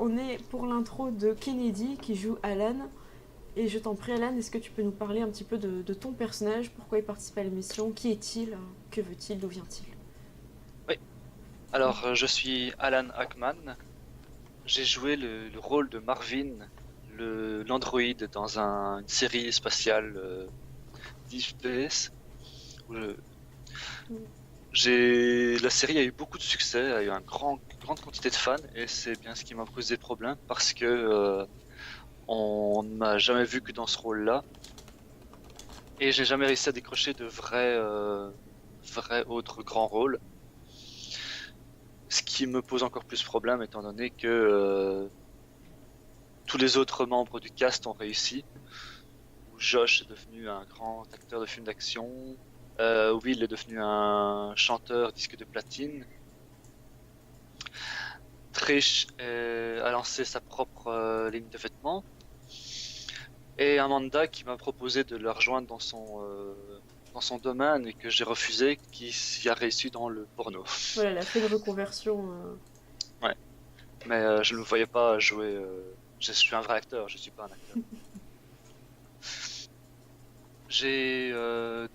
on est pour l'intro de Kennedy qui joue Alan. Et je t'en prie, Alan, est-ce que tu peux nous parler un petit peu de ton personnage? Pourquoi il participe à l'émission? Qui est-il? Que veut-il? D'où vient-il? Oui, alors je suis Alan Ackman. J'ai joué le rôle de Marvin, l'androïde dans une série spatiale Deep Space. où je- la série a eu beaucoup de succès, a eu grande quantité de fans, et c'est bien ce qui m'a posé problème parce que on ne m'a jamais vu que dans ce rôle-là, et j'ai jamais réussi à décrocher de vrais autres grands rôles. Ce qui me pose encore plus problème étant donné que tous les autres membres du cast ont réussi. Josh est devenu un grand acteur de films d'action. Will est devenu un chanteur disque de platine. Trish a lancé sa propre ligne de vêtements. Et Amanda qui m'a proposé de la rejoindre dans son domaine et que j'ai refusé, qui s'y a réussi dans le porno. Voilà, elle a fait une reconversion. Ouais, mais je ne me voyais pas jouer. Je suis un vrai acteur, je suis pas un acteur. J'ai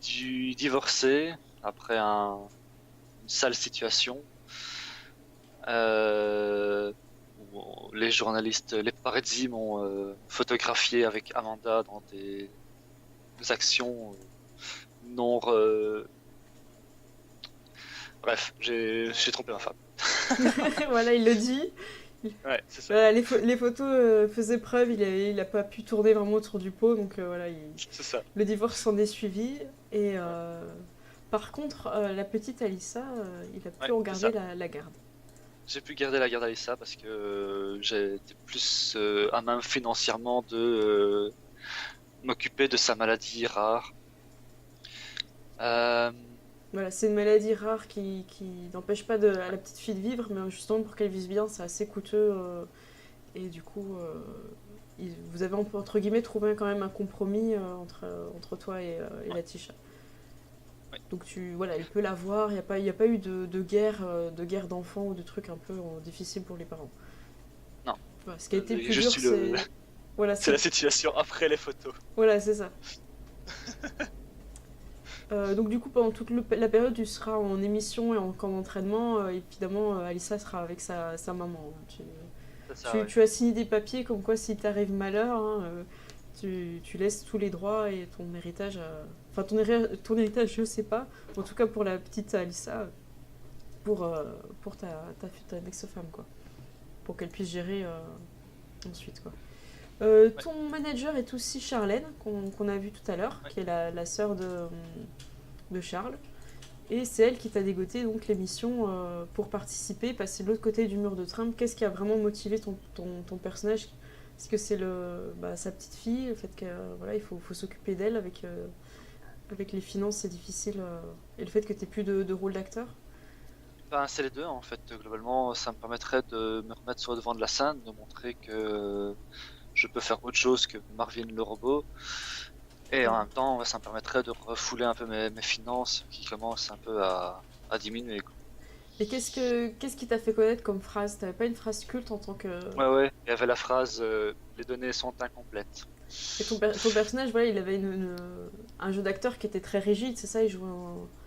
dû divorcer après une sale situation où les journalistes, les paparazzi m'ont photographié avec Amanda dans des actions non. Bref, j'ai trompé ma femme. Voilà, il le dit. Ouais, c'est ça. Voilà, les photos faisaient preuve, il a pas pu tourner vraiment autour du pot, donc voilà, C'est ça. le divorce s'en est suivi. Et Ouais, par contre, la petite Alissa, il a pu ouais, en c'est garder ça. la garde. J'ai pu garder la garde Alissa parce que j'étais plus à même financièrement de m'occuper de sa maladie rare. Euh, Voilà, c'est une maladie rare qui n'empêche pas à la petite fille de vivre, mais justement pour qu'elle vive bien, c'est assez coûteux. Et du coup, vous avez entre guillemets trouvé quand même un compromis entre toi et ouais, la Tisha. ouais. Donc voilà, elle peut l'avoir, y a pas eu de guerre d'enfants ou de trucs un peu difficiles pour les parents. Non, Voilà, ce qui a été le plus je dur, suis le, c'est... Voilà, c'est la situation après les photos. voilà, c'est ça. Donc du coup, pendant toute la période, tu seras en émission et en camp d'entraînement. Évidemment, Alissa sera avec sa maman. C'est ça, ouais. Tu as signé des papiers comme quoi si t'arrive malheur, hein, tu laisses tous les droits et ton héritage. Enfin, ton héritage, je sais pas. En tout cas, pour la petite Alissa, pour, euh, pour ta ex-femme, quoi. Pour qu'elle puisse gérer ensuite, quoi. Ouais, Ton manager est aussi Charlène, qu'on a vu tout à l'heure, ouais. qui est la sœur de Charles. Et c'est elle qui t'a dégoté donc l'émission pour participer, passer de l'autre côté du mur de Trump. Qu'est-ce qui a vraiment motivé ton personnage? Est-ce que c'est sa petite fille, le fait que voilà, faut s'occuper d'elle avec les finances, c'est difficile, et le fait que tu plus de rôle d'acteur? Ben, c'est les deux en fait. Globalement, ça me permettrait de me remettre sur le devant de la scène, de montrer que je peux faire autre chose que Marvin le robot. Et en Ouais. même temps, ça me permettrait de refouler un peu mes finances qui commencent un peu à diminuer, quoi. Et qu'est-ce qui t'a fait connaître comme phrase? T'avais pas une phrase culte en tant que... Ouais, ouais. Il y avait la phrase les données sont incomplètes. Et ton personnage, voilà, il avait un jeu d'acteur qui était très rigide, c'est ça? Il jouait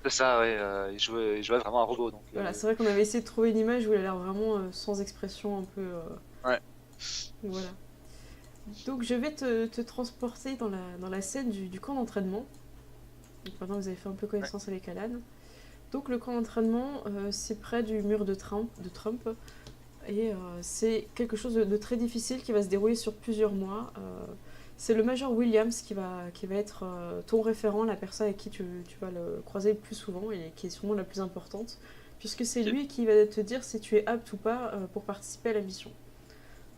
C'est ça, ouais. Il jouait vraiment un robot, donc. Voilà, c'est vrai qu'on avait essayé de trouver une image où il a l'air vraiment sans expression, un peu... Ouais, Voilà. Donc je vais te transporter dans la scène du camp d'entraînement. Donc maintenant que vous avez fait un peu ouais, connaissance avec Alan. Donc le camp d'entraînement, c'est près du mur de Trump. Et c'est quelque chose de très difficile qui va se dérouler sur plusieurs mois. C'est le Major Williams qui va être ton référent, la personne avec qui tu vas le croiser le plus souvent et qui est sûrement la plus importante, puisque c'est ok, lui qui va te dire si tu es apte ou pas pour participer à la mission.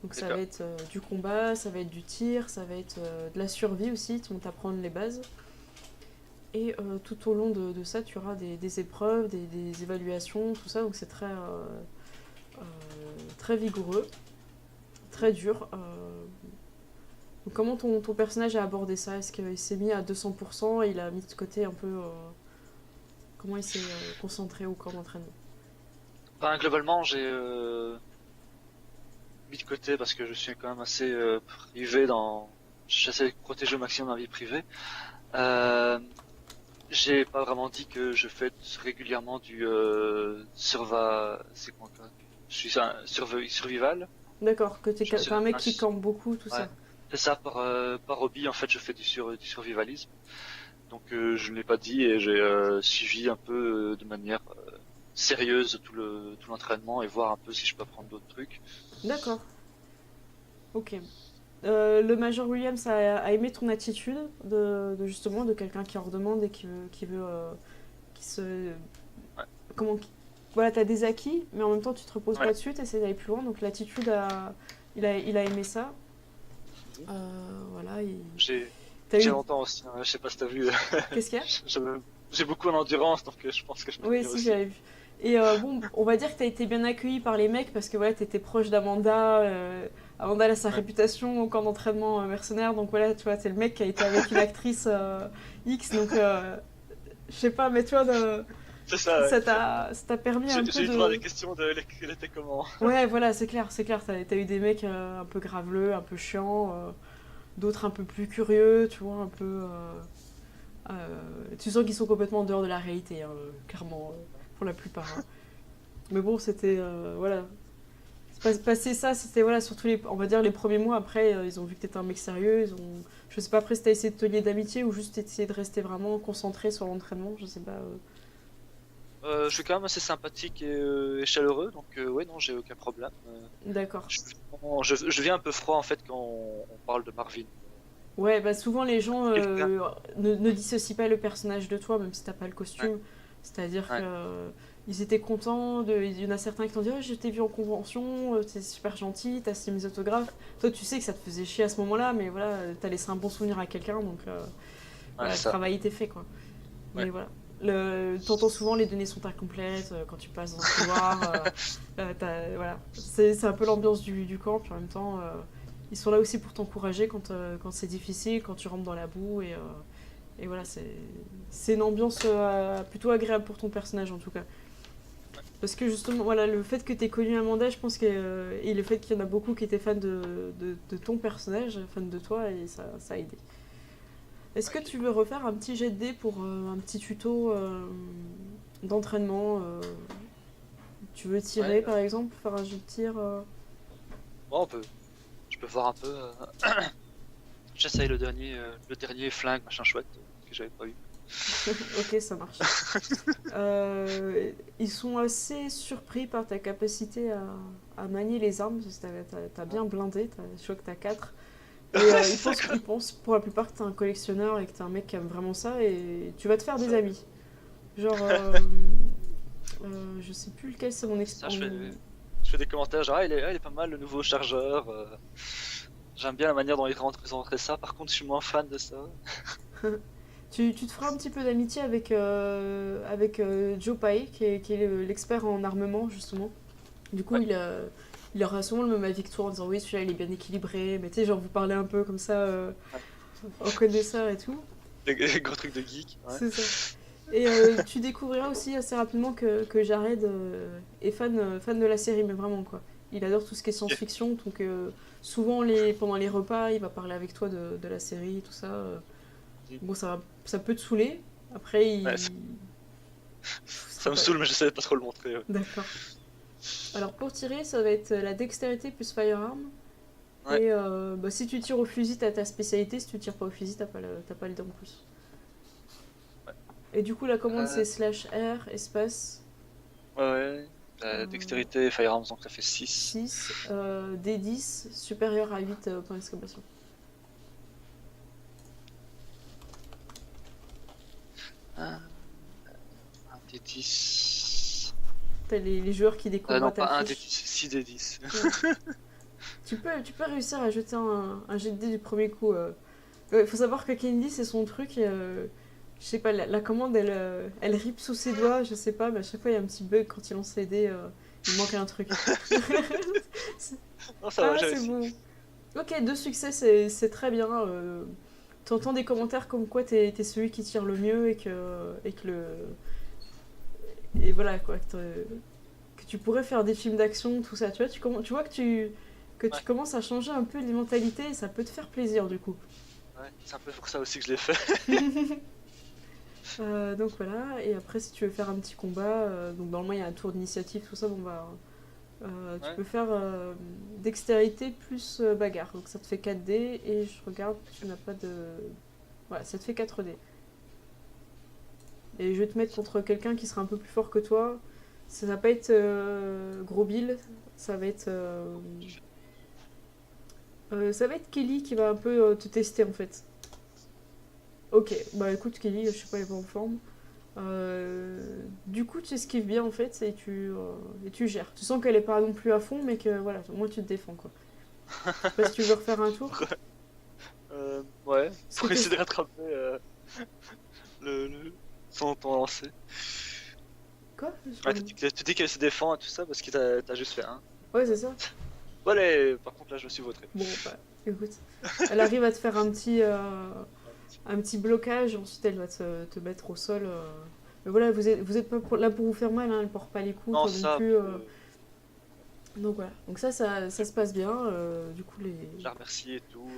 Donc ça va d'accord. être du combat, ça va être du tir, ça va être de la survie aussi, tu vas t'apprendre les bases. Et tout au long de ça, tu auras des épreuves, des évaluations, tout ça, donc c'est très vigoureux, Mhm. très dur. Donc comment ton personnage a abordé ça? Est-ce qu'il s'est mis à 200% et il a mis de côté un peu... comment il s'est concentré au camp d'entraînement? Ben, globalement, j'ai mis de côté parce que je suis quand même assez privé dans. J'essaie de protéger au maximum ma vie privée. Euh, j'ai pas vraiment dit que je fais régulièrement du c'est quoi encore. Je suis un survival. D'accord, que Je suis t'es un mec un qui campe beaucoup, tout ouais. ça. C'est ça, par hobby, en fait, je fais du survivalisme. Donc, je ne l'ai pas dit et j'ai suivi un peu de manière sérieuse tout l'entraînement et voir un peu si je peux apprendre d'autres trucs. D'accord, ok. Le Major Williams a aimé ton attitude justement de quelqu'un qui en redemande et qui se Ouais, comment voilà, t'as des acquis, mais en même temps tu te reposes ouais. pas dessus, t'essaies d'aller plus loin. Donc l'attitude il a aimé ça. Voilà, J'ai t'as j'ai eu longtemps aussi, hein, je sais pas si t'as vu. qu'est-ce qu'il y a? j'ai j'ai beaucoup en endurance, donc je pense que je peux Oui, tenir si aussi. j'avais vu. Et bon, on va dire que t'as été bien accueilli par les mecs parce que voilà, t'étais proche d'Amanda. Amanda elle a sa Ouais. réputation au camp d'entraînement mercenaire, donc voilà, tu vois, c'est le mec qui a été avec une actrice X, donc je sais pas, mais tu vois, C'est ça, ouais. ça t'a permis un peu J'ai eu droit à des de. questions de elle était comment. Ouais, voilà, c'est clair, t'as eu des mecs un peu graveleux, un peu chiants, d'autres un peu plus curieux, tu vois, un peu. Tu sens qu'ils sont complètement en dehors de la réalité, hein, clairement, pour la plupart, hein. Mais bon, c'était. Voilà. Passer ça, c'était voilà, surtout on va dire les premiers mois. Après, ils ont vu que t'étais un mec sérieux. Je sais pas, après, si t'as essayé de te lier d'amitié ou juste essayé de rester vraiment concentré sur l'entraînement, je sais pas. Je suis quand même assez sympathique et chaleureux, donc ouais, non, j'ai aucun problème. D'accord. Je deviens un peu froid en fait quand on parle de Marvin. Ouais, bah souvent les gens Quelqu'un. ne dissocient pas le personnage de toi, même si t'as pas le Ouais, costume. C'est-à-dire que ouais, ils étaient contents. Il y en a certains qui t'ont dit oh, je t'ai vu en convention, t'es super gentil, t'as signé mes autographes. Toi, tu sais que ça te faisait chier à ce moment-là, mais voilà, t'as laissé un bon souvenir à quelqu'un, donc ouais, voilà, c'est le ça. travail était fait, quoi. Ouais. Mais voilà. T'entends souvent les données sont incomplètes quand tu passes dans le couloir. Voilà. C'est un peu l'ambiance du camp, puis en même temps, ils sont là aussi pour t'encourager quand c'est difficile, quand tu rentres dans la boue. Et voilà, c'est une ambiance plutôt agréable pour ton personnage en tout cas. Parce que justement, voilà, le fait que tu aies connu Amanda, je pense que, et le fait qu'il y en a beaucoup qui étaient fans de ton personnage, fans de toi, et ça a aidé. Est-ce que Ok. tu veux refaire un petit jet de dés pour un petit tuto d'entraînement Tu veux Ouais, tirer par exemple, faire un jet de tir bon, je peux voir un peu. J'essaye le dernier flingue machin chouette que j'avais pas eu. Ok, ça marche. Ils sont assez surpris par ta capacité à manier les armes, parce que t'as bien blindé, je crois que t'as 4. Et ils pensent pour la plupart que t'es un collectionneur et que t'es un mec qui aime vraiment ça, et tu vas te faire des Ça, amis. Genre, je sais plus lequel c'est mon ça, expert. je fais des commentaires genre il est pas mal le nouveau chargeur. J'aime bien la manière dont ils ont rentré ça. Par contre, je suis moins fan de ça. Tu te feras un petit peu d'amitié avec Joe Pae, qui est l'expert en armement, justement. Du coup, Ouais, il aura souvent le même avis que toi en disant oui, celui-là il est bien équilibré, mais tu sais, genre vous parlez un peu comme ça, ouais. en connaisseur et tout. Les gros trucs de geek. Ouais. C'est ça. Et tu découvriras aussi assez rapidement que Jared est fan de la série, mais vraiment quoi. Il adore tout ce qui est Ok. science-fiction, donc souvent pendant les repas, il va parler avec toi de la série, tout ça. Bon, ça peut te saouler. Après, Ouais, ce ça sera me pas. saoule, mais j'essaie de pas trop le montrer. Ouais. D'accord. Alors pour tirer, ça va être la dextérité plus firearm. Ouais. Et bah, si tu tires au fusil, t'as ta spécialité. Si tu tires pas au fusil, t'as pas les dents en plus. Ouais. Et du coup, la commande Euh, c'est slash R, espace ouais. euh, Dextérité et Firearms, donc ça fait 6. 6, D10, supérieur à 8 points d'exclamation. Un D10. T'as les joueurs qui découvrent Non, ta pas un fiche. D10, 6 D10. Ouais. Tu peux réussir à jeter un jet de dés du premier coup. Ouais, faut savoir que Candy, c'est son truc. Et, je sais pas, la commande, elle rip sous ses doigts, je sais pas, mais à chaque fois, il y a un petit bug quand il lance les dés. Il manque un truc. Non, ça va, Ah, j'ai c'est réussi. bon. Ok, 2 succès, c'est très bien. T'entends des commentaires comme quoi t'es celui qui tire le mieux et que le. Et voilà, quoi. Que tu pourrais faire des films d'action, tout ça. Tu vois, tu vois que que Ouais. tu commences à changer un peu les mentalités et ça peut te faire plaisir du coup. Ouais, c'est un peu pour ça aussi que je l'ai fait. Donc voilà, et après si tu veux faire un petit combat, donc normalement il y a un tour d'initiative, tout ça, bon bah tu Ouais. peux faire dextérité plus bagarre, donc ça te fait 4D et je regarde, tu n'as pas de... Voilà, ça te fait 4D. Et je vais te mettre contre quelqu'un qui sera un peu plus fort que toi. Ça va pas être Gros Bill, ça va être... ça va être Kelly qui va un peu te tester en fait. Ok, bah écoute Kelly, je sais pas, elle est pas en forme. Du coup, tu esquives bien en fait et tu gères. Tu sens qu'elle est pas non plus à fond, mais que voilà, au moins tu te défends quoi. Je sais pas si tu veux refaire un tour. Ouais, Parce que pour essayer de rattraper le... ton lancé. Quoi? Ouais, tu dis qu'elle se défend et tout ça parce que t'as juste fait un. Ouais, c'est ça. Voilà, par contre là je me suis vautré. Bon, bah écoute. Elle arrive à te faire un petit blocage, ensuite elle va te mettre au sol. Mais voilà, vous êtes pas là pour vous faire mal, hein, elle porte pas les coups, Non, toi non ça, plus. Donc voilà. Donc ça se passe bien. Du coup, je la remercie et tout.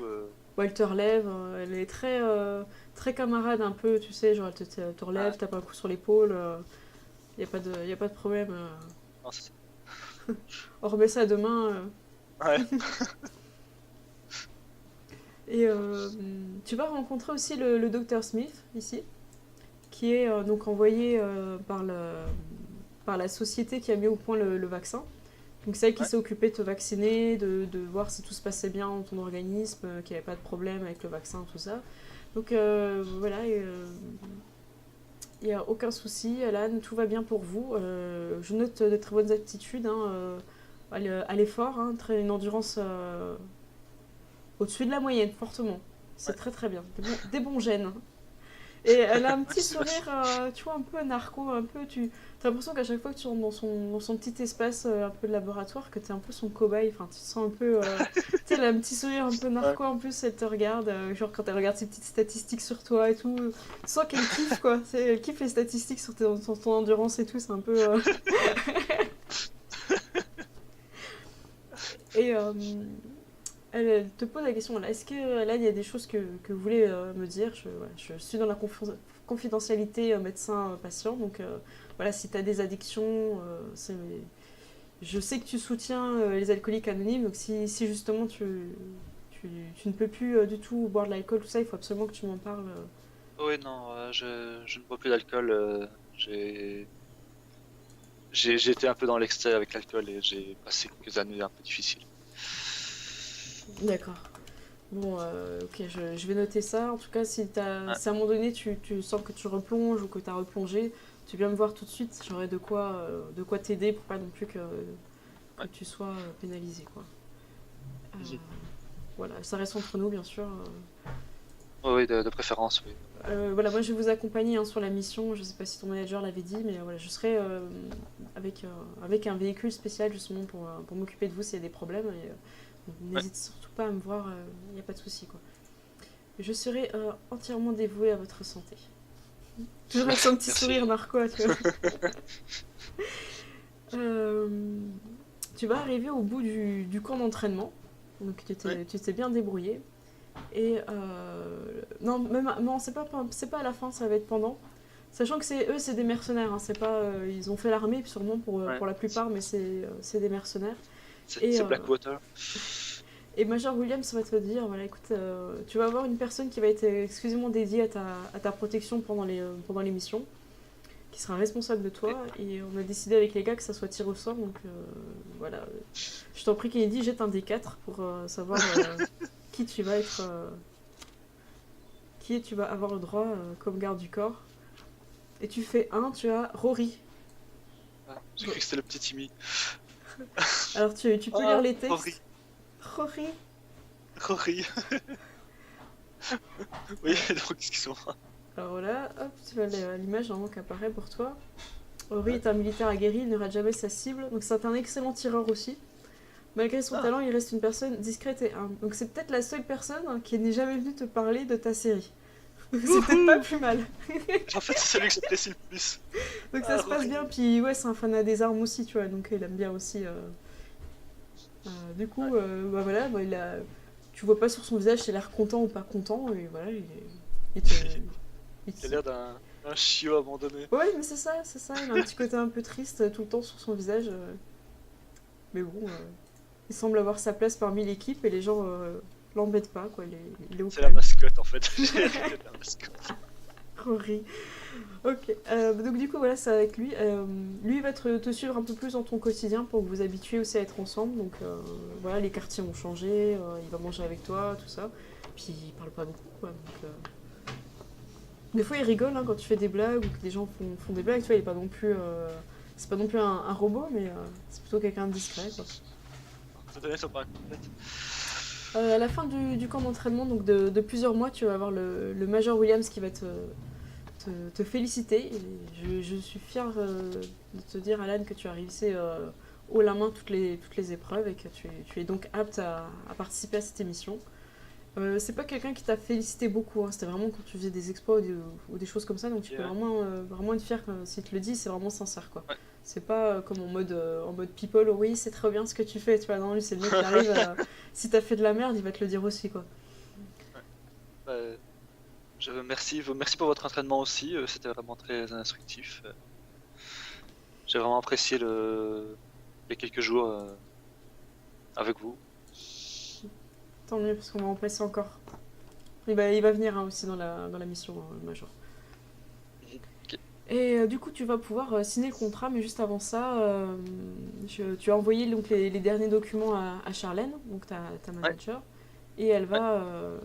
Walter lève, elle est très camarade un peu, tu sais, genre elle te relève, Ouais, tape un coup sur l'épaule, y a pas de problème. non, c'est ça. On remet ça demain. Ouais, Et tu vas rencontrer aussi le docteur Smith ici, qui est donc envoyé par la société qui a mis au point le vaccin. Donc c'est elle qui ouais, s'est occupée de te vacciner, de voir si tout se passait bien dans ton organisme, qu'il n'y avait pas de problème avec le vaccin, tout ça. Donc voilà, il n'y a aucun souci, Alan, tout va bien pour vous. Je note de très bonnes aptitudes à l'effort, hein, une endurance au-dessus de la moyenne, fortement. C'est ouais. très très bien, des bons gènes. Et elle a un petit Merci, sourire, merci. tu vois, un peu narco, un peu. T'as l'impression qu'à chaque fois que tu rentres dans son petit espace un peu de laboratoire, que t'es un peu son cobaye. Enfin, tu te sens un peu. Tu sais, elle a un petit sourire un peu Ouais. narco en plus, elle te regarde, genre quand elle regarde ses petites statistiques sur toi et tout. Tu sens qu'elle kiffe, quoi. Elle kiffe les statistiques sur ton endurance et tout, c'est un peu. Et elle te pose la question là, est-ce que là il y a des choses que vous voulez me dire voilà, je suis dans la confidentialité médecin-patient, donc voilà, si tu as des addictions, je sais que tu soutiens les alcooliques anonymes, donc si justement tu ne peux plus du tout boire de l'alcool, tout ça, il faut absolument que tu m'en parles. Oui, non, je ne bois plus d'alcool. J'ai été un peu dans l'excès avec l'alcool et j'ai passé quelques années un peu difficiles. D'accord. Bon, ok, je vais noter ça. En tout cas, Ouais, si à un moment donné tu sens que tu replonges ou que tu as replongé, tu viens me voir tout de suite. J'aurai de quoi t'aider pour pas non plus que ouais. tu sois pénalisé, quoi. Euh, Mhm. voilà, ça reste entre nous, bien sûr. Oui, oui, de préférence, oui. Voilà, moi je vais vous accompagner hein, sur la mission. Je sais pas si ton manager l'avait dit, mais voilà, je serai avec un véhicule spécial justement pour m'occuper de vous s'il y a des problèmes. Et, donc, Ouais. n'hésite surtout pas à me voir, il n'y a pas de souci, quoi. Je serai entièrement dévouée à votre santé. Toujours avec son petit Merci. sourire narquois, tu vois. Euh, tu vas arriver au bout du camp d'entraînement. Donc Ouais. tu t'es bien débrouillé. Et non, même, non, c'est pas à la fin, ça va être pendant. Sachant que c'est des mercenaires, hein, c'est pas, ils ont fait l'armée sûrement Ouais. pour la plupart, mais c'est des mercenaires. C'est Et, c'est Blackwater. et Major Williams va te dire, voilà, écoute, tu vas avoir une personne qui va être exclusivement dédiée à ta protection pendant les missions, qui sera responsable de Ok. toi. Et on a décidé avec les gars que ça soit tir au sort, donc voilà. Je t'en prie, Kennedy, jette un D4 pour savoir qui tu vas être, qui tu vas avoir le droit comme garde du corps. Et tu fais un, tu as Rory. Ah, j'ai cru que c'était le petit Timmy. Alors tu peux lire Ah, les Rory. textes. Rory. Rory. Oui, donc excuse-moi. Alors voilà, hop, tu as l'image vraiment qui apparaît pour toi. Rory Ouais. est un militaire aguerri, il ne rate jamais sa cible, donc c'est un excellent tireur aussi. Malgré son Ah, talent, il reste une personne discrète et humble. Donc c'est peut-être la seule personne qui n'est jamais venue te parler de ta série. Donc c'est peut-être pas wouhou! plus mal. En fait, c'est celui que j'apprécie le plus. Donc ça Ah, se passe Rory. bien, puis ouais, c'est un fanat des armes aussi, tu vois, donc il aime bien aussi. Du coup, bah voilà, bah, tu vois pas sur son visage s'il a l'air content ou pas content, et voilà, il te, il Il a te- l'air d'un chiot abandonné. Ouais, mais c'est ça, il a un petit côté un peu triste tout le temps sur son visage, mais bon, il semble avoir sa place parmi l'équipe et les gens l'embêtent pas, quoi, il est au C'est la calme. mascotte en fait. J'ai hérité de la mascotte. Rory. Ok, donc du coup voilà, c'est avec lui. Lui il va te suivre un peu plus dans ton quotidien pour que vous habituiez aussi à être ensemble. Donc voilà, les quartiers ont changé, il va manger avec toi, tout ça. Puis il parle pas beaucoup, quoi. Donc, des fois il rigole hein, quand tu fais des blagues ou que des gens font des blagues. Tu vois, il est pas non plus, c'est pas non plus un robot, mais c'est plutôt quelqu'un de discret, quoi. Ces données sont pas complètes. À la fin du camp d'entraînement, donc de plusieurs mois, tu vas avoir le Major Williams qui va te féliciter. Et je suis fière de te dire, Alan, que tu as réussi haut la main toutes les épreuves et que tu es donc apte à participer à cette émission. C'est pas quelqu'un qui t'a félicité beaucoup, hein, c'était vraiment quand tu faisais des exploits ou des choses comme ça, donc tu peux Yeah. vraiment être fier s'il te le dit, c'est vraiment sincère, quoi. Ouais. C'est pas comme en mode people, oui, c'est très bien ce que tu fais, tu vois. Non, lui, c'est le mec qui arrive, si t'as fait de la merde, il va te le dire aussi, quoi. Ouais. Merci pour votre entraînement aussi, c'était vraiment très instructif. J'ai vraiment apprécié les quelques jours avec vous. Tant mieux, parce qu'on va en placer encore. Il va venir hein, aussi dans la mission, le Major. Ok. Et du coup, tu vas pouvoir signer le contrat, mais juste avant ça, tu as envoyé donc, les derniers documents à Charlène, donc ta Ouais, manager, et ouais,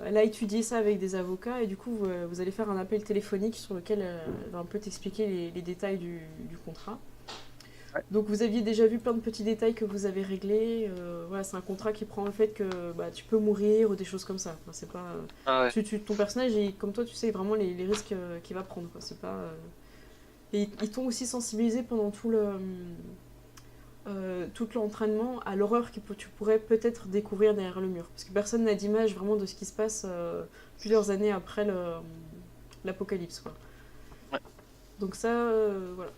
elle a étudié ça avec des avocats, et du coup, vous allez faire un appel téléphonique sur lequel elle va un peu t'expliquer les détails du contrat. ouais. Donc vous aviez déjà vu plein de petits détails que vous avez réglés. Voilà, c'est un contrat qui prend le fait que bah, tu peux mourir ou des choses comme ça. Enfin, c'est pas, Ah ouais. ton personnage, comme toi, tu sais vraiment les risques qu'il va prendre. Quoi. C'est pas, et ils t'ont aussi sensibilisé pendant tout l'entraînement à l'horreur que tu pourrais peut-être découvrir derrière le mur. Parce que personne n'a d'image vraiment de ce qui se passe plusieurs années après l'apocalypse. Quoi. Ouais. Donc ça, voilà.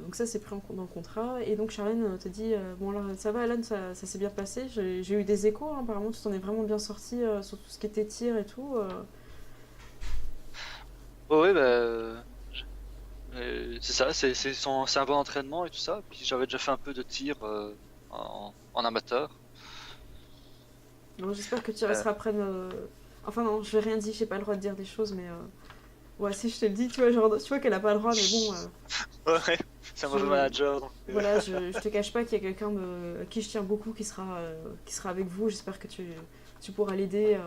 Donc ça, c'est pris dans le contrat. Et donc Charlène te dit, bon alors ça va Alan, ça s'est bien passé. J'ai eu des échos, hein, apparemment tu t'en es vraiment bien sorti sur tout ce qui était tir et tout. Ouais, bah, c'est ça, c'est un bon entraînement et tout ça. Puis j'avais déjà fait un peu de tir en amateur. Donc j'espère que tu Euh, resteras près de... Enfin non, je vais rien dire, j'ai pas le droit de dire des choses, mais... Ouais, si je te le dis, tu vois, genre, tu vois qu'elle a pas le droit, mais bon... ouais, c'est un mauvais je... manager. Donc, Voilà, je te cache pas qu'il y a quelqu'un à qui je tiens beaucoup qui sera avec vous. J'espère que tu pourras l'aider.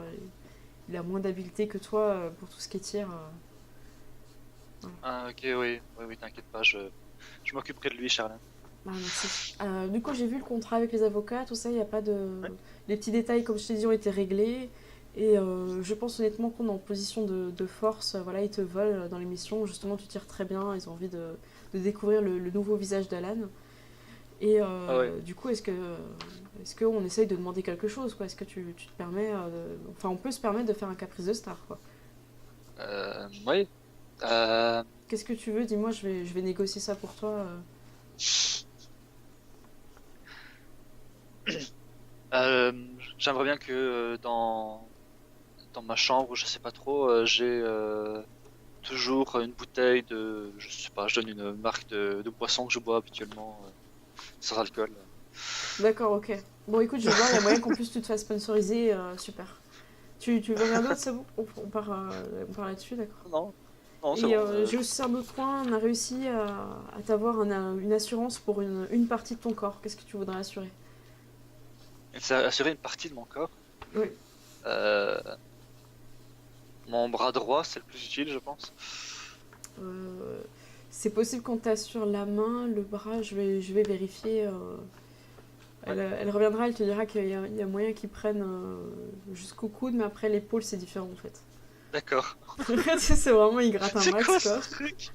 Il a moins d'habileté que toi pour tout ce qui est tir. Voilà. Ah, ok, oui, t'inquiète pas, je m'occuperai de lui, Charlène. Ah, merci. Du coup, j'ai vu le contrat avec les avocats, tout ça, il n'y a pas de... Ouais. Les petits détails, comme je t'ai dit, ont été réglés. Et je pense honnêtement qu'on est en position de force. Voilà, ils te veulent dans l'émission. Justement, tu tires très bien. Ils ont envie de découvrir le nouveau visage d'Alan. Et Ah ouais. du coup, est-ce qu'on essaye de demander quelque chose, quoi? Est-ce que tu te permets... Enfin, on peut se permettre de faire un caprice de star, quoi. Oui. Euh, Qu'est-ce que tu veux? Dis-moi, je vais négocier ça pour toi. euh, J'aimerais bien que dans ma chambre, je sais pas trop, j'ai toujours une bouteille de, je sais pas, je donne une marque de boisson que je bois habituellement sans alcool. D'accord, ok. Bon, écoute, je vais voir, il y a moyen qu'en plus tu te fasses sponsoriser, super. Tu veux rien d'autre, c'est bon? On part là-dessus, d'accord. Non, non, c'est Et bon. j'ai aussi un autre point, on a réussi à t'avoir une assurance pour une partie de ton corps. Qu'est-ce que tu voudrais assurer? C'est assurer une partie de mon corps. Oui. Euh, Mon bras droit, c'est le plus utile, je pense. Euh, c'est possible qu'on t'assure la main, le bras, je vais vérifier. Ouais. Elle reviendra, elle te dira il y a moyen qu'ils prennent jusqu'au coude, mais après l'épaule c'est différent en fait. D'accord. C'est vraiment, il gratte un C'est quoi max quoi. ce truc?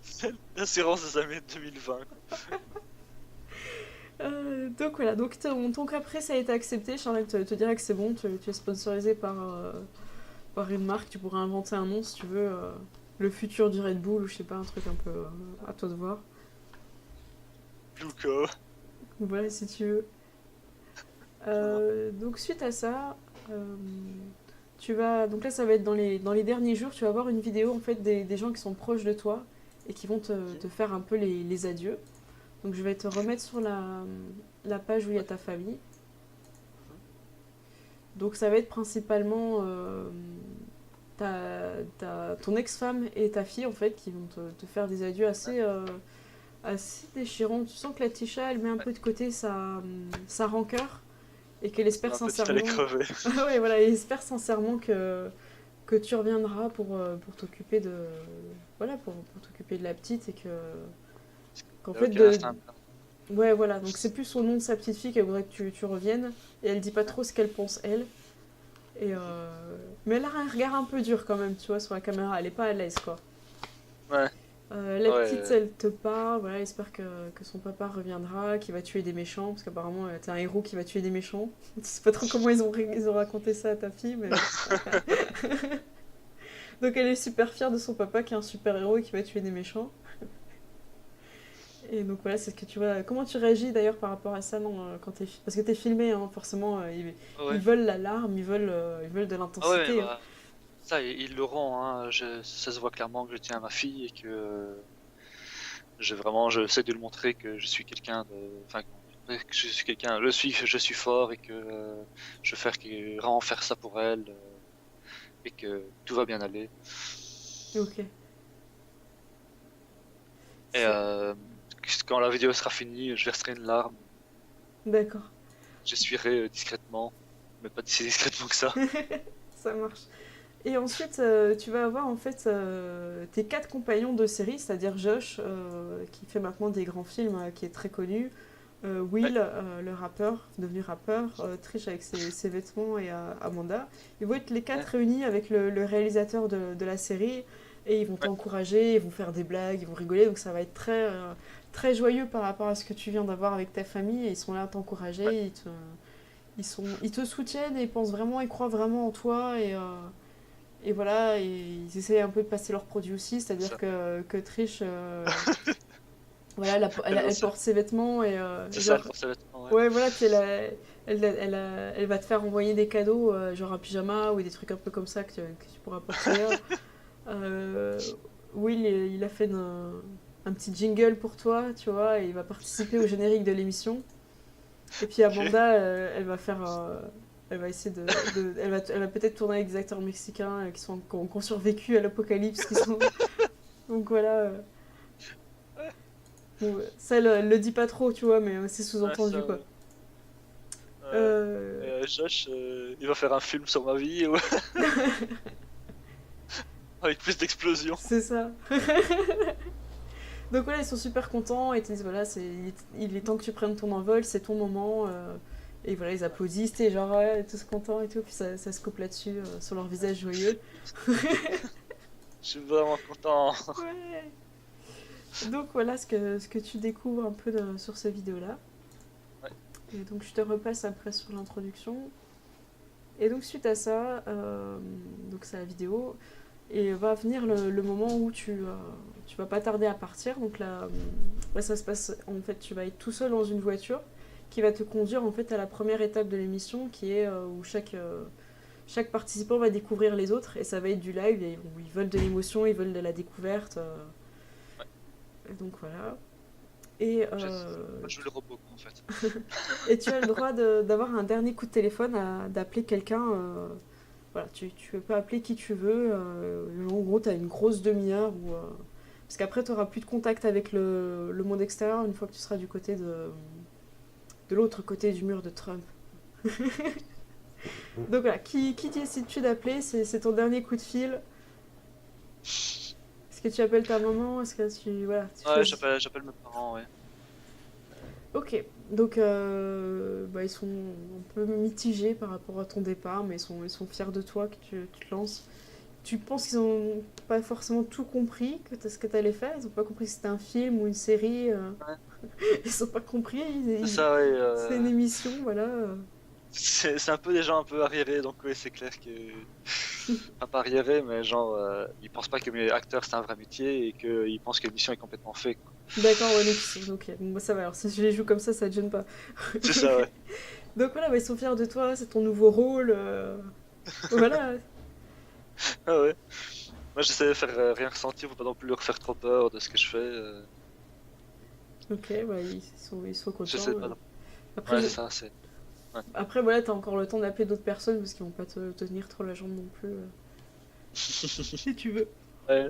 C'est l'assurance des années 2020. Donc voilà, donc ton caprice ça a été accepté. Charlotte te dira que c'est bon, tu es sponsorisé par une marque, tu pourras inventer un nom si tu veux. Le futur du Red Bull ou je sais pas, un truc un peu à toi de voir. Luca. Voilà si tu veux. Donc suite à ça, tu vas donc là ça va être dans les derniers jours, tu vas voir une vidéo en fait des gens qui sont proches de toi et qui vont Ok. te faire un peu les adieux. Donc je vais te remettre sur la page où il y a Ouais. ta famille. Mhm. Donc ça va être principalement ton ex-femme et ta fille en fait qui vont te faire des adieux Ouais. assez déchirants. Tu sens que la Tisha elle met un Ouais. peu de côté sa rancœur et qu'elle C'est espère un petit fallait sincèrement. crever. Ah ouais, voilà, elle espère sincèrement que tu reviendras pour t'occuper de. Voilà, pour t'occuper de la petite et qu'en Il y a fait, aucun instinct. ouais, voilà, donc c'est plus au nom de sa petite fille qu'elle voudrait que tu reviennes et elle dit pas trop ce qu'elle pense elle. Et mais elle a un regard un peu dur quand même, tu vois, sur la caméra, elle est pas à l'aise quoi. Ouais. La petite, Ouais. elle te parle, voilà, elle espère que son papa reviendra, qu'il va tuer des méchants, parce qu'apparemment, t'es un héros qui va tuer des méchants. Je sais pas trop comment ils ont raconté ça à ta fille, mais. Donc elle est super fière de son papa qui est un super héros et qui va tuer des méchants. Et donc voilà, c'est ce que tu vois. Comment tu réagis d'ailleurs par rapport à ça non, parce que t'es filmé, hein, forcément, ils Ouais. veulent l'alarme, ils veulent de Ah ouais, mais l'intensité, hein. bah, ça, ils l'auront, hein. Ça se voit clairement que je tiens à ma fille et que j'essaie de lui montrer que je suis quelqu'un enfin, que je suis quelqu'un, je suis fort et que je vais vraiment faire ça pour elle et que tout va bien aller. Ok. Et C'est- quand la vidéo sera finie, je verserai une larme, D'accord. j'essuierai discrètement, mais pas si discrètement que ça. Ça marche. Et ensuite, tu vas avoir en fait tes quatre compagnons de série, c'est-à-dire Josh, qui fait maintenant des grands films, qui est très connu, Ouais, Will, le rappeur, devenu rappeur, Trish avec ses vêtements et Amanda. Ils vont être les quatre ouais, réunis avec le réalisateur de la série et ils vont ouais, t'encourager, ils vont faire des blagues, ils vont rigoler, donc ça va être très joyeux par rapport à ce que tu viens d'avoir avec ta famille et ils sont là à ouais, t'encourager, ils te soutiennent et ils pensent vraiment, ils croient vraiment en toi et voilà, et ils essayent un peu de passer leurs produits aussi, c'est c'est-à-dire ça. que Trish, voilà, Elle elle lance- porte ses vêtements C'est ça, elle genre, porte ses vêtements, ouais. ouais, voilà, tu sais, elle va te faire envoyer des cadeaux, genre un pyjama ou des trucs un peu comme ça que tu pourras porter. Will, il a fait un petit jingle pour toi, tu vois, et il va participer au générique de l'émission. Et puis Ok. Amanda, elle va essayer elle va peut-être tourner avec des acteurs mexicains qui ont survécu à l'apocalypse, qui sont. Donc voilà. Bon, ça, elle le dit pas trop, tu vois, mais c'est Ouais, ça, sous-entendu, quoi. ouais. Euh, Josh, il va faire un film sur ma vie avec plus d'explosions. c'est ça. Donc voilà, ils sont super contents et ils te disent voilà, il est temps que tu prennes ton envol, c'est ton moment. Et voilà, ils applaudissent, et genre, ouais, tous contents et tout, puis ça se coupe là-dessus, sur leur visage joyeux. Je suis vraiment content. Ouais. Donc voilà ce que tu découvres un peu sur ces vidéos-là. Ouais, Et donc je te repasse après sur l'introduction. Et donc suite à ça, donc c'est la vidéo, et va venir le moment où tu vas pas tarder à partir. Donc là, ça se passe, en fait, tu vas être tout seul dans une voiture qui va te conduire en fait à la première étape de l'émission qui est où chaque participant va découvrir les autres et ça va être du live et ils veulent de l'émotion, ils veulent de la découverte. ouais. Et donc voilà. Et, Je, euh, je joue le robot, quoi, en fait. et tu as le droit d'avoir un dernier coup de téléphone, d'appeler quelqu'un. Voilà, tu peux appeler qui tu veux. En gros, tu as une grosse demi-heure parce qu'après, tu n'auras plus de contact avec le monde extérieur une fois que tu seras du côté de l'autre côté du mur de Trump. Donc voilà, qui décides-tu d'appeler? C'est ton dernier coup de fil. Est-ce que tu appelles ta maman? Est-ce que voilà, tu Ouais, choisis? j'appelle mes parents, ouais. Ok, donc ils sont un peu mitigés par rapport à ton départ, mais ils sont fiers de toi que tu te lances. Tu penses qu'ils ont pas forcément tout compris ce que tu allais faire? Ils ont pas compris que c'était un film ou une série. Ouais. Ils ont pas compris. C'est ça, ouais. C'est une émission, voilà. C'est un peu des gens un peu arriérés, donc oui, c'est clair que. Enfin, pas arriérés, mais genre, ils pensent pas que mes acteurs c'est un vrai métier et qu'ils pensent que l'émission est complètement fake, quoi. D'accord, ouais, donc ok. Bon, bah, ça va. Alors si je les joue comme ça te gêne pas. C'est ça, ouais. Donc voilà, bah, ils sont fiers de toi, c'est ton nouveau rôle. Voilà. Ah ouais. Moi, j'essaie de faire rien ressentir pour pas non plus leur faire trop peur de ce que je fais. Ok, bah, ils sont J'essaie contents. de pas non. Après, Ouais, c'est ça, c'est. Ouais. après, voilà, t'as encore le temps d'appeler d'autres personnes parce qu'ils vont pas te tenir trop la jambe non plus. Si tu veux. Ouais.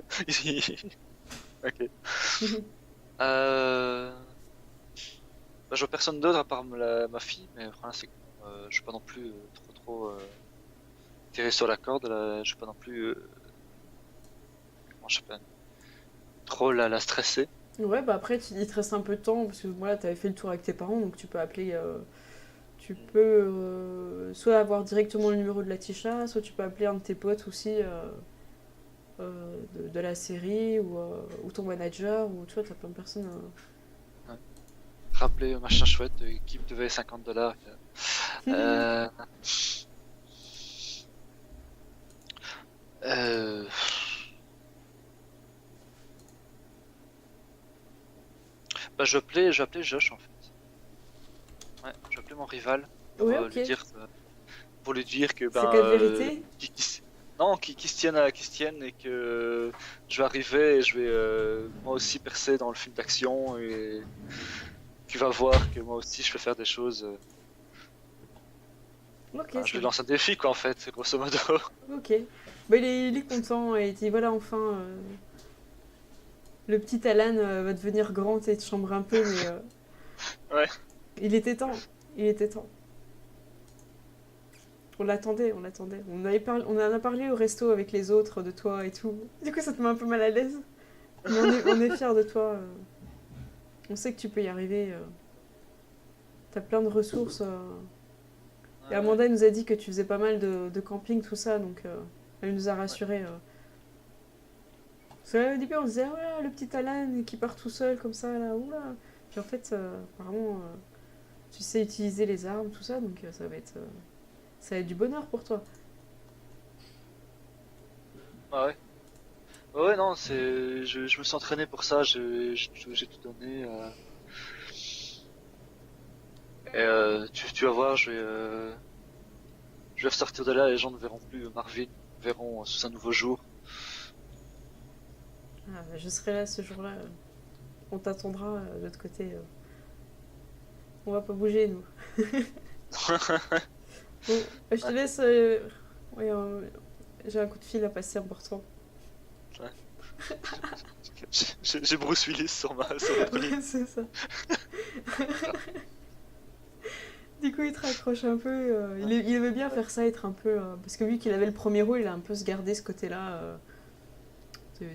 Ok. Euh... Bah, je vois personne d'autre à part ma fille, mais le problème c'est que je suis pas non plus trop tiré sur la corde. Là, je suis pas non plus comment je s'appelle trop la stresser. Ouais, bah après, il te reste un peu de temps parce que voilà, t'avais fait le tour avec tes parents, donc tu peux appeler. Tu peux soit avoir directement le numéro de la Tisha, soit tu peux appeler un de tes potes aussi de la série ou ton manager, ou tu vois, t'as plein de personnes. Ouais. Rappeler machin chouette qui me devait $50. Euh... euh... Bah, je vais appeler Josh en fait. Ouais, je vais appeler mon rival pour Ouais, ok. lui dire que C'est ben cas de vérité. non, qui se tienne qui se tienne et que je vais arriver et je vais moi aussi percer dans le film d'action et tu vas voir que moi aussi je peux faire des choses. Ok, Enfin, je ça. lui lance un défi quoi en fait, grosso modo. Ok. Bah, il est content et il dit voilà, enfin, le petit Alan va devenir grand et te chambrer un peu, mais Ouais. il était temps. Il était temps. On l'attendait, on l'attendait. On en a parlé au resto avec les autres de toi et tout. Du coup, ça te met un peu mal à l'aise. Mais on est fiers de toi. On sait que tu peux y arriver. T'as plein de ressources. Et Ouais. Amanda nous a dit que tu faisais pas mal de camping, tout ça, donc elle nous a Ouais. rassurés. Parce qu'au début, on se disait, ah ouais, le petit Alan qui part tout seul comme ça, là, oula. Puis en fait, apparemment, tu sais utiliser les armes, tout ça, donc ça va être du bonheur pour toi. Ouais. Ouais, non, je me suis entraîné pour ça, j'ai tout donné. Et tu vas voir, je vais sortir de là, les gens ne verront plus Marvin, ils verront sous un nouveau jour. Ah, bah, je serai là ce jour-là. On t'attendra de l'autre côté. On va pas bouger, nous. Bon, je te Ouais, laisse. Ouais, j'ai un coup de fil à passer important. ouais. J'ai Bruce Willis sur l'autre ligne. Ouais, c'est ça. Du coup, il te raccroche un peu. Il aimait bien faire ça, être un peu. Parce que vu qu'il avait le premier rôle, il a un peu se gardé ce côté-là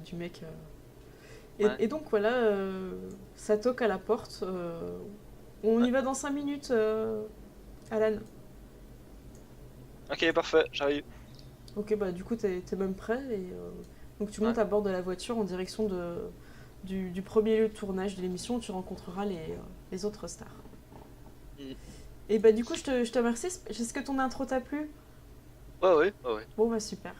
du mec. Ouais, Et donc, voilà, ça toque à la porte. On ouais. y va dans 5 minutes, Alan. Ok, parfait, j'arrive. Ok, bah du coup, t'es même prêt. Donc, tu Ouais. montes à bord de la voiture en direction du premier lieu de tournage de l'émission où tu rencontreras les autres stars. Mm. Et bah, du coup, je te remercie. Est-ce que ton intro t'a plu? Ouais, ouais, ouais, ouais. Bon, bah, super.